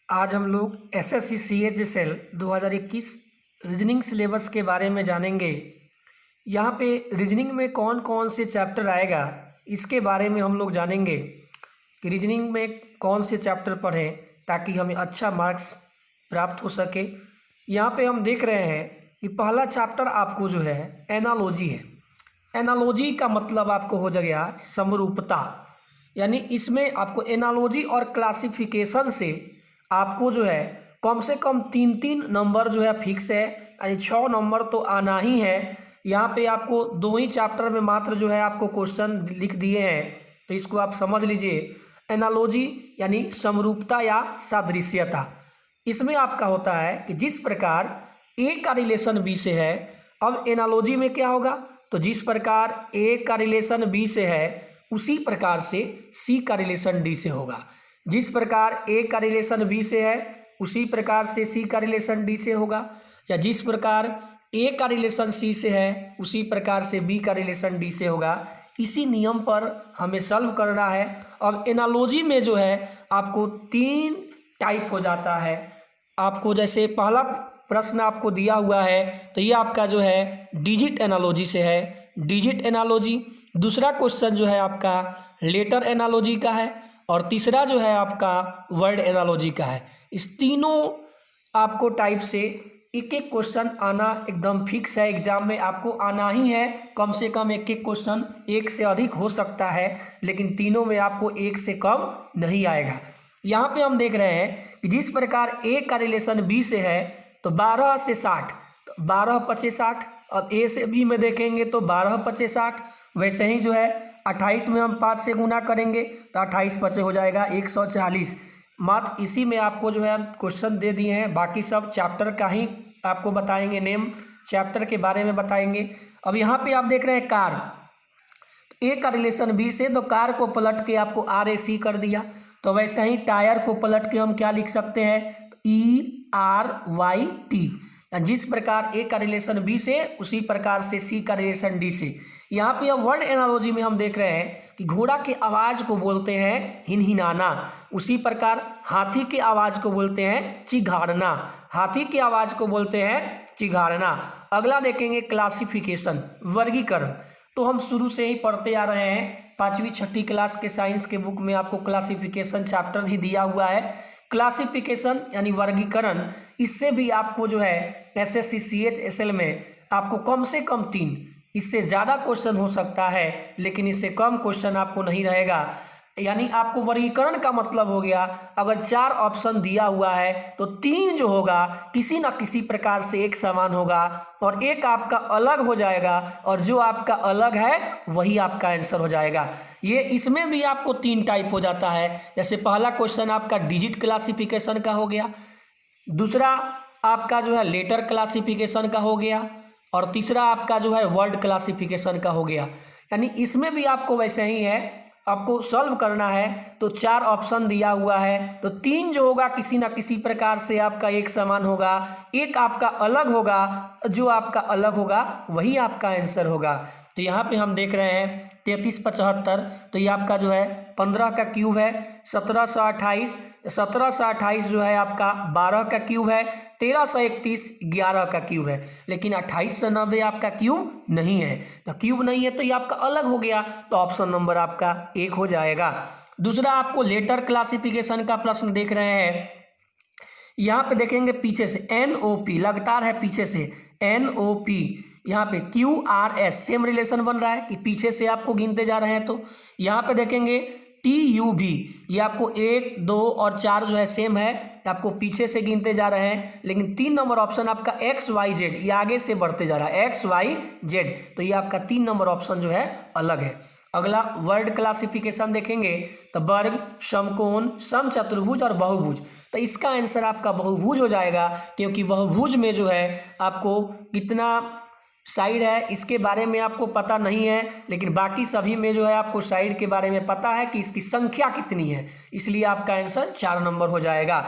आज हम लोग एसएससी सीएचएसएल 2021 रीजनिंग सिलेबस के बारे में जानेंगे। यहाँ पे रीजनिंग में कौन कौन से चैप्टर आएगा इसके बारे में हम लोग जानेंगे कि रीजनिंग में कौन से चैप्टर पढ़ें ताकि हमें अच्छा मार्क्स प्राप्त हो सके। यहाँ पे हम देख रहे हैं कि पहला चैप्टर आपको जो है एनालॉजी है। एनालॉजी का मतलब आपको हो जाएगा समरूपता, यानी इसमें आपको एनालॉजी और क्लासिफिकेशन से आपको जो है कम से कम 3-3 नंबर जो है फिक्स है, यानी 6 नंबर तो आना ही है। यहाँ पे आपको 2 ही चैप्टर में मात्र जो है आपको क्वेश्चन लिख दिए हैं, तो इसको आप समझ लीजिए। एनालॉजी यानी समरूपता या सादृश्यता, इसमें आपका होता है कि जिस प्रकार ए का रिलेशन बी से है, अब एनालॉजी में क्या होगा, तो जिस प्रकार ए का रिलेशन बी से है उसी प्रकार से सी का रिलेशन डी से होगा। जिस प्रकार ए का रिलेशन बी से है उसी प्रकार से सी का रिलेशन डी से होगा, या जिस प्रकार ए का रिलेशन सी से है उसी प्रकार से बी का रिलेशन डी से होगा। इसी नियम पर हमें सॉल्व करना है। अब एनालॉजी में जो है आपको 3 टाइप हो जाता है। आपको जैसे पहला प्रश्न आपको दिया हुआ है तो ये आपका जो है डिजिट एनालॉजी से है, डिजिट एनालॉजी। दूसरा क्वेश्चन जो है आपका लेटर एनालॉजी का है, और तीसरा जो है आपका वर्ड एनालॉजी का है। इस तीनों आपको टाइप से एक एक क्वेश्चन आना एकदम फिक्स है। एग्जाम में आपको आना ही है, कम से कम एक एक क्वेश्चन, एक से अधिक हो सकता है लेकिन तीनों में आपको एक से कम नहीं आएगा। यहाँ पे हम देख रहे हैं कि जिस प्रकार ए का रिलेशन बी से है तो 12 से 60, तो 12 पचे 60। अब ए से बी में देखेंगे तो 12 पचे 60। वैसे ही जो है 28 में हम 5 से गुना करेंगे तो 28 पचे हो जाएगा 140। मात्र इसी में आपको जो है क्वेश्चन दे दिए हैं, बाकी सब चैप्टर का ही आपको बताएंगे, नेम चैप्टर के बारे में बताएंगे। अब यहाँ पे आप देख रहे हैं कार, ए का रिलेशन बी से, तो कार को पलट के आपको RAC कर दिया। तो वैसे ही टायर को पलट के हम क्या लिख सकते हैं, ERYT। जिस प्रकार ए का रिलेशन बी से उसी प्रकार से सी का रिलेशन डी से। यहाँ पे अब वर्ड एनालॉजी में हम देख रहे हैं कि घोड़ा के आवाज़ को बोलते हैं हिनहिनाना, उसी प्रकार हाथी के आवाज़ को बोलते हैं चिघाड़ना, हाथी की आवाज़ को बोलते हैं चिघाड़ना। अगला देखेंगे क्लासिफिकेशन, वर्गीकरण। तो हम शुरू से ही पढ़ते आ रहे हैं, 5वीं 6ठी क्लास के साइंस के बुक में आपको क्लासिफिकेशन चैप्टर ही दिया हुआ है। क्लासिफिकेशन यानी वर्गीकरण, इससे भी आपको जो है एसएससी सीएचएसएल में आपको कम से कम 3, इससे ज़्यादा क्वेश्चन हो सकता है लेकिन इससे कम क्वेश्चन आपको नहीं रहेगा। यानी आपको वर्गीकरण का मतलब हो गया, अगर 4 ऑप्शन दिया हुआ है तो 3 जो होगा किसी ना किसी प्रकार से एक समान होगा और एक आपका अलग हो जाएगा, और जो आपका अलग है वही आपका आंसर हो जाएगा। ये इसमें भी आपको 3 टाइप हो जाता है। जैसे पहला क्वेश्चन आपका डिजिट क्लासिफिकेशन का हो गया, दूसरा आपका जो है लेटर क्लासिफिकेशन का हो गया, और तीसरा आपका जो है वर्ड क्लासिफिकेशन का हो गया। यानी इसमें भी आपको वैसे ही है, आपको सॉल्व करना है। तो 4 ऑप्शन दिया हुआ है तो 3 जो होगा किसी ना किसी प्रकार से आपका एक समान होगा, एक आपका अलग होगा, जो आपका अलग होगा वही आपका आंसर होगा। तो यहाँ पे हम देख रहे हैं 3375, तो ये आपका जो है 15 का क्यूब है, 1728 जो है आपका 12 का क्यूब है, 1331 11 का क्यूब है, लेकिन 2890 आपका क्यूब नहीं है। तो क्यूब नहीं है तो ये आपका अलग हो गया, तो ऑप्शन नंबर आपका 1 हो जाएगा। दूसरा आपको लेटर क्लासिफिकेशन का प्रश्न देख रहे हैं, यहाँ पे देखेंगे पीछे से NOP लगातार है, पीछे से NOP, यहाँ पे QRS सेम रिलेशन बन रहा है कि पीछे से आपको गिनते जा रहे हैं। तो यहाँ पे देखेंगे TUV, ये आपको 1, 2 और 4 जो है सेम है, आपको पीछे से गिनते जा रहे हैं। लेकिन 3 नंबर ऑप्शन आपका XYZ, ये आगे से बढ़ते जा रहा है XYZ, तो ये आपका 3 नंबर ऑप्शन जो है अलग है। अगला वर्ड क्लासिफिकेशन देखेंगे तो वर्ग, समकोण, समचतुर्भुज और बहुभुज। तो इसका आंसर आपका बहुभुज हो जाएगा, क्योंकि बहुभुज में जो है आपको कितना साइड है इसके बारे में आपको पता नहीं है, लेकिन बाकी सभी में जो है आपको साइड के बारे में पता है कि इसकी संख्या कितनी है, इसलिए आपका आंसर 4 नंबर हो जाएगा।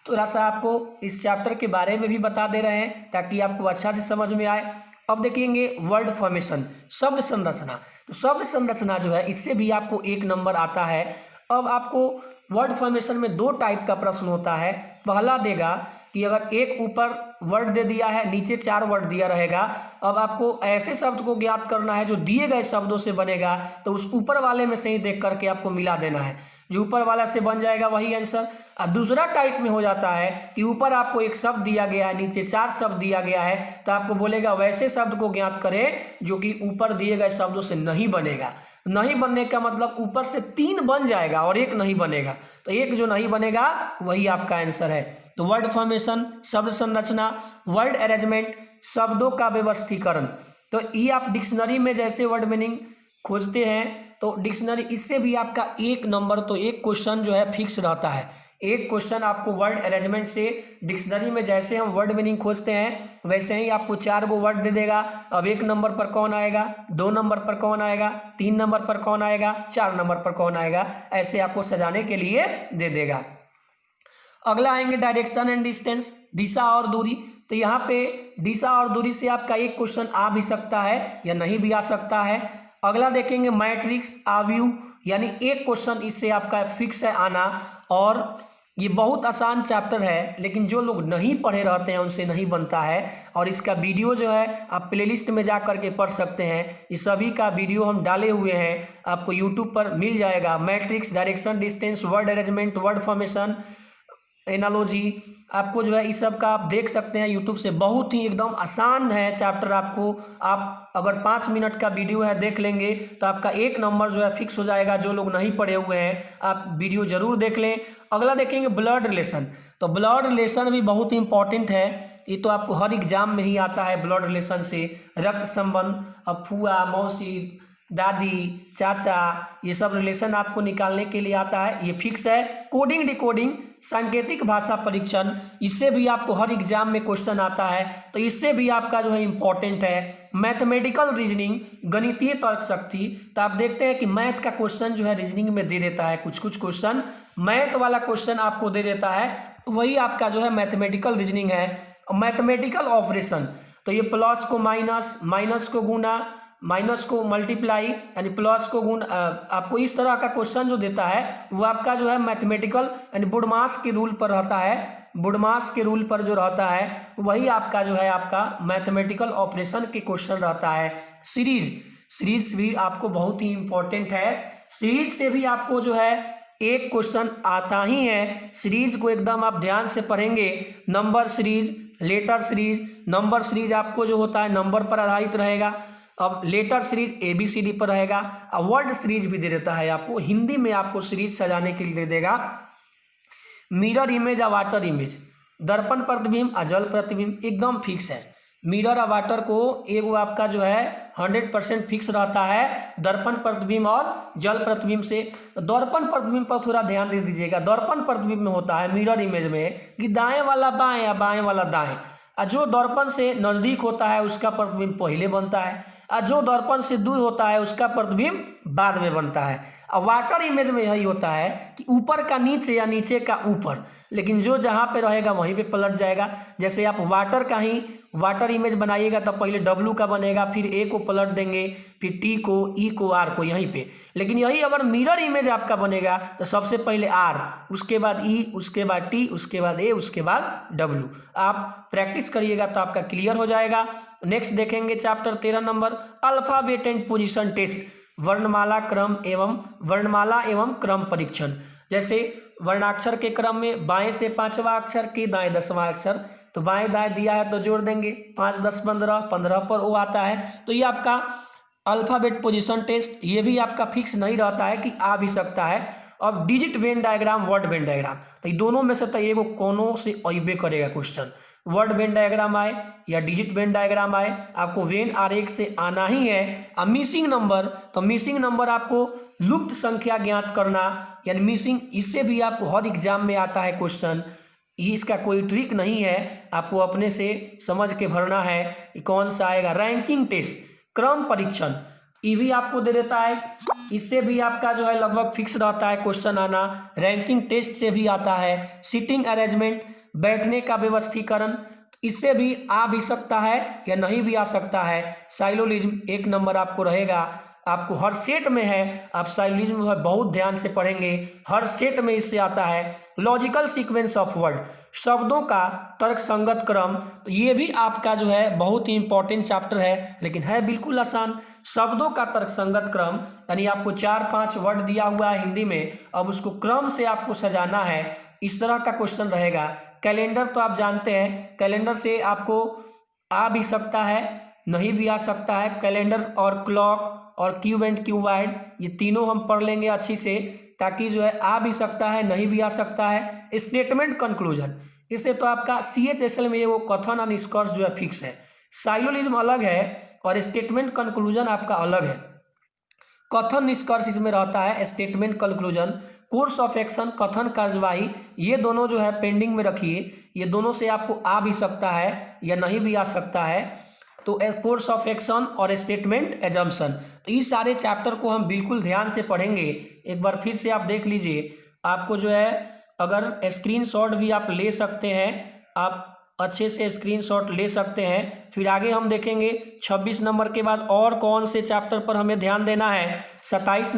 थोड़ा सा आपको इस चैप्टर के बारे में भी बता दे रहे हैं ताकि आपको अच्छा से समझ में आए। अब देखेंगे वर्ड फॉर्मेशन, शब्द संरचना। तो शब्द संरचना जो है इससे भी आपको 1 नंबर आता है। अब आपको वर्ड फॉर्मेशन में 2 टाइप का प्रश्न होता है। पहला देगा कि अगर एक ऊपर वर्ड दे दिया है, नीचे 4 वर्ड दिया रहेगा। अब आपको ऐसे शब्द को ज्ञात करना है जो दिए गए शब्दों से बनेगा, तो उस ऊपर वाले में से ही देख करके आपको मिला देना है। जो ऊपर वाला से बन जाएगा वही आंसर। और दूसरा टाइप में हो जाता है कि ऊपर आपको एक शब्द दिया गया है, नीचे 4 शब्द दिया गया है, तो आपको बोलेगा वैसे शब्द को ज्ञात करें जो कि ऊपर दिए गए शब्दों से नहीं बनेगा। नहीं बनने का मतलब ऊपर से 3 बन जाएगा और एक नहीं बनेगा, तो एक जो नहीं बनेगा वही आपका आंसर है। तो वर्ड फॉर्मेशन, शब्द संरचना, वर्ड अरेंजमेंट, शब्दों का व्यवस्थीकरण। तो ये आप डिक्शनरी में जैसे वर्ड मीनिंग खोजते हैं तो डिक्शनरी, इससे भी आपका 1 नंबर, तो एक क्वेश्चन जो है फिक्स रहता है। एक क्वेश्चन आपको वर्ड अरेंजमेंट से, डिक्शनरी में जैसे हम वर्ड मीनिंग खोजते हैं वैसे ही आपको 4 गो वर्ड दे देगा। अब 1 नंबर पर कौन आएगा, 2 नंबर पर कौन आएगा, 3 नंबर पर कौन आएगा, 4 नंबर पर कौन आएगा, ऐसे आपको सजाने के लिए दे देगा। अगला आएंगे डायरेक्शन एंड डिस्टेंस, दिशा और दूरी। तो यहाँ पे दिशा और दूरी से आपका एक क्वेश्चन आ भी सकता है या नहीं भी आ सकता है। अगला देखेंगे मैट्रिक्स, आव्यू, यानी एक क्वेश्चन इससे आपका फिक्स है आना। और ये बहुत आसान चैप्टर है, लेकिन जो लोग नहीं पढ़े रहते हैं उनसे नहीं बनता है। और इसका वीडियो जो है आप प्लेलिस्ट में जा करके पढ़ सकते हैं। इस सभी का वीडियो हम डाले हुए हैं, आपको यूट्यूब पर मिल जाएगा। Matrix, direction, distance, word arrangement, word formation, analogy, आपको जो है इस सब का आप देख सकते हैं यूट्यूब से। बहुत ही एकदम आसान है चैप्टर। आपको आप अगर 5 मिनट का वीडियो है देख लेंगे तो आपका 1 नंबर जो है फिक्स हो जाएगा। जो लोग नहीं पढ़े हुए हैं आप वीडियो जरूर देख लें। अगला देखेंगे ब्लड रिलेशन। तो ब्लड रिलेशन भी बहुत ही इंपॉर्टेंट है, ये तो आपको हर एग्जाम में ही आता है। ब्लड रिलेशन से रक्त संबंध, अब फूआ, मौसी, दादी, चाचा, ये सब रिलेशन आपको निकालने के लिए आता है, ये फिक्स है। कोडिंग डिकोडिंग, सांकेतिक भाषा परीक्षण, इससे भी आपको हर एग्जाम में क्वेश्चन आता है, तो इससे भी आपका जो है इम्पोर्टेंट है। मैथमेटिकल रीजनिंग, गणितीय तर्क शक्ति, तो आप देखते हैं कि मैथ का क्वेश्चन जो है रीजनिंग में दे देता है। कुछ कुछ क्वेश्चन मैथ वाला क्वेश्चन आपको दे देता है, वही आपका जो है मैथमेटिकल रीजनिंग है। मैथमेटिकल ऑपरेशन, तो ये प्लस को माइनस, माइनस को गुना, माइनस को मल्टीप्लाई, यानी प्लस को गुण, आपको इस तरह का क्वेश्चन जो देता है वो आपका जो है मैथमेटिकल यानी बुडमास के रूल पर रहता है। बुडमास के रूल पर जो रहता है वही आपका जो है आपका मैथमेटिकल ऑपरेशन के क्वेश्चन रहता है। सीरीज, सीरीज भी आपको बहुत ही इंपॉर्टेंट है। सीरीज से भी आपको जो है एक क्वेश्चन आता ही है। सीरीज को एकदम आप ध्यान से पढ़ेंगे। Number series, letter series, number series आपको जो होता है नंबर पर आधारित रहेगा। अब लेटर सीरीज ABCD पर रहेगा। अब वर्ड सीरीज भी दे देता है आपको, हिंदी में आपको सीरीज सजाने के लिए दे देगा। मिरर इमेज और वाटर इमेज, दर्पण प्रतिबिंब और जल प्रतिबिंब एकदम फिक्स है। मिरर और वाटर को एक वो आपका जो है 100% फिक्स रहता है। दर्पण प्रतिबिंब और जल प्रतिबिंब से, दर्पण प्रतिबिंब पर थोड़ा ध्यान दे दीजिएगा। दर्पण प्रतिबिंब में होता है मिरर इमेज में कि दाएं वाला बाएं या बाएं वाला दाएं, और जो दर्पण से नजदीक होता है उसका प्रतिबिंब पहले बनता है, और जो दर्पण से दूर होता है उसका प्रतिबिंब बाद में बनता है। और वाटर इमेज में यही होता है कि ऊपर का नीचे या नीचे का ऊपर, लेकिन जो जहाँ पे रहेगा वहीं पे पलट जाएगा। जैसे आप वाटर का ही वाटर इमेज बनाइएगा तो पहले W का बनेगा, फिर A को पलट देंगे, फिर T को, E को, R को यहीं पे। लेकिन यही अगर मिरर इमेज आपका बनेगा तो सबसे पहले R, उसके बाद E, उसके बाद T, उसके बाद A, उसके बाद W। आप प्रैक्टिस करिएगा तो आपका क्लियर हो जाएगा। नेक्स्ट देखेंगे chapter 13 number, alphabet and position test, वर्णमाला एवं क्रम परीक्षण। जैसे वर्णाक्षर के क्रम में बाएं से 5वां अक्षर के दाएं 10वां अक्षर, तो बाएं दाएं दिया है तो जोड़ देंगे, 5, 10, 15, 15 पर वो आता है। तो ये आपका अल्फाबेट पोजीशन टेस्ट, ये भी आपका फिक्स नहीं रहता है कि आ भी सकता है। अब digit Venn diagram, word Venn diagram, तो ये दोनों में से तो एगो कोनो से अइबे करेगा क्वेश्चन। वर्ड वेन डायग्राम आए या डिजिट वेन डायग्राम आए, आपको वेन आरेख से आना ही है। अब मिसिंग नंबर, तो मिसिंग नंबर आपको लुप्त संख्या ज्ञात करना, यानी मिसिंग, इससे भी आपको हर एग्जाम में आता है क्वेश्चन। इसका कोई ट्रिक नहीं है, आपको अपने से समझ के भरना है कि कौन सा आएगा। रैंकिंग टेस्ट, क्रम परीक्षण, ये भी आपको दे देता है, इससे भी आपका जो है लगभग फिक्स रहता है क्वेश्चन आना। रैंकिंग टेस्ट से भी आता है। सीटिंग अरेंजमेंट, बैठने का व्यवस्थीकरण, इससे भी आ भी सकता है या नहीं भी आ सकता है। साइलोलिज्म 1 नंबर आपको रहेगा। आपको हर सेट में है, आप साइलोजिज्म जो है बहुत ध्यान से पढ़ेंगे, हर सेट में इससे आता है। लॉजिकल सीक्वेंस ऑफ वर्ड, शब्दों का तर्कसंगत क्रम, तो ये भी आपका जो है बहुत ही इंपॉर्टेंट चैप्टर है, लेकिन है बिल्कुल आसान। शब्दों का तर्कसंगत क्रम यानी आपको 4-5 वर्ड दिया हुआ है हिंदी में, अब उसको क्रम से आपको सजाना है, इस तरह का क्वेश्चन रहेगा। कैलेंडर तो आप जानते हैं, कैलेंडर से आपको आ भी सकता है, नहीं भी आ सकता है। कैलेंडर और क्लॉक और क्यूब एंड क्यूबाइड, ये तीनों हम पढ़ लेंगे अच्छी से, ताकि जो है आ भी सकता है, नहीं भी आ सकता है। स्टेटमेंट कंक्लूजन, इससे तो आपका CHSL में ये वो कथन और निष्कर्ष जो है फिक्स है। साइलोजिज्म अलग है और स्टेटमेंट कंक्लूजन आपका अलग है। कथन निष्कर्ष इसमें रहता है, statement conclusion. Course of action, कथन कार्यवाही, ये दोनों जो है पेंडिंग में रखिए, ये दोनों से आपको आ भी सकता है या नहीं भी आ सकता है। तो कोर्स ऑफ एक्शन और स्टेटमेंट एजम्पशन, तो इस सारे चैप्टर को हम बिल्कुल ध्यान से पढ़ेंगे। एक बार फिर से आप देख लीजिए, आपको जो है अगर स्क्रीनशॉट भी आप ले सकते हैं, आप अच्छे से स्क्रीनशॉट ले सकते हैं। फिर आगे हम देखेंगे 26 नंबर के बाद और कौन से चैप्टर पर हमें ध्यान देना है। 27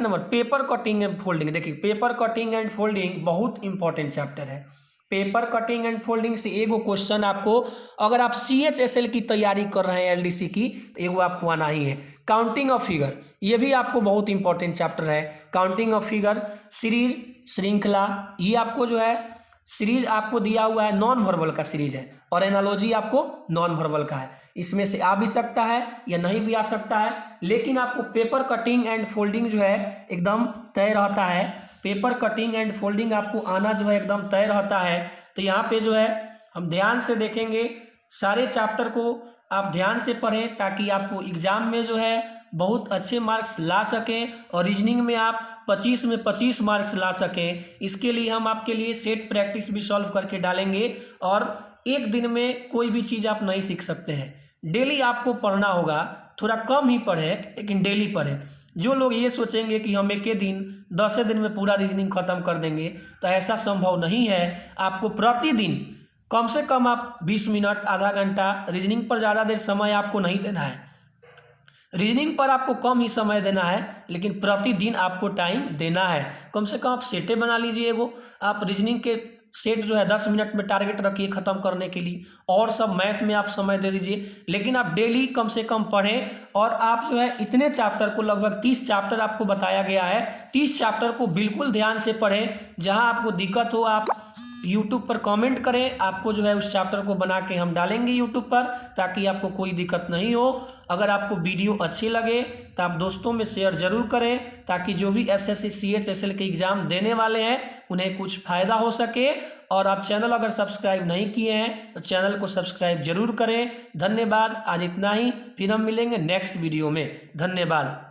number paper cutting and folding. देखिए, पेपर कटिंग एंड फोल्डिंग बहुत इंपॉर्टेंट चैप्टर है। पेपर कटिंग एंड फोल्डिंग से एगो क्वेश्चन आपको, अगर आप CHSL की तैयारी कर रहे हैं LDC की, तो एगो आपको आना ही है। काउंटिंग ऑफ फिगर, ये भी आपको बहुत इंपॉर्टेंट चैप्टर है। काउंटिंग ऑफ फिगर, सीरीज, श्रृंखला, ये आपको जो है सीरीज आपको दिया हुआ है, नॉन वर्बल का सीरीज है, और एनालॉजी आपको नॉन वर्बल का है। इसमें से आ भी सकता है या नहीं भी आ सकता है, लेकिन आपको पेपर कटिंग एंड फोल्डिंग जो है एकदम तय रहता है। पेपर कटिंग एंड फोल्डिंग आपको आना जो है एकदम तय रहता है। तो यहाँ पे जो है हम ध्यान से देखेंगे, सारे चैप्टर को आप ध्यान से पढ़ें, ताकि आपको एग्जाम में जो है बहुत अच्छे मार्क्स ला सकें, और रीजनिंग में आप 25 में 25 मार्क्स ला सकें। इसके लिए हम आपके लिए सेट प्रैक्टिस भी सॉल्व करके डालेंगे, और एक दिन में कोई भी चीज़ आप नहीं सीख सकते हैं। डेली आपको पढ़ना होगा, थोड़ा कम ही पढ़ें लेकिन डेली पढ़ें। जो लोग ये सोचेंगे कि हम 1 दिन 10 दिन में पूरा रीजनिंग खत्म कर देंगे, तो ऐसा संभव नहीं है। आपको प्रतिदिन कम से कम आप 20 मिनट, आधा घंटा, रीजनिंग पर ज़्यादा देर समय आपको नहीं देना है। रीजनिंग पर आपको कम ही समय देना है, लेकिन प्रतिदिन आपको टाइम देना है। कम से कम आप सेटें बना लीजिए, एगो आप रीजनिंग के सेट जो है 10 मिनट में टारगेट रखिए ख़त्म करने के लिए, और सब मैथ में आप समय दे दीजिए। लेकिन आप डेली कम से कम पढ़ें, और आप जो है इतने चैप्टर को, लगभग 30 चैप्टर आपको बताया गया है, 30 चैप्टर को बिल्कुल ध्यान से पढ़ें। जहां आपको दिक्कत हो आप YouTube पर कमेंट करें, आपको जो है उस चैप्टर को बना के हम डालेंगे YouTube पर, ताकि आपको कोई दिक्कत नहीं हो। अगर आपको वीडियो अच्छी लगे तो आप दोस्तों में शेयर जरूर करें, ताकि जो भी SSC CHSL के एग्ज़ाम देने वाले हैं उन्हें कुछ फ़ायदा हो सके। और आप चैनल अगर सब्सक्राइब नहीं किए हैं तो चैनल को सब्सक्राइब जरूर करें। धन्यवाद, आज इतना ही, फिर हम मिलेंगे नेक्स्ट वीडियो में। धन्यवाद।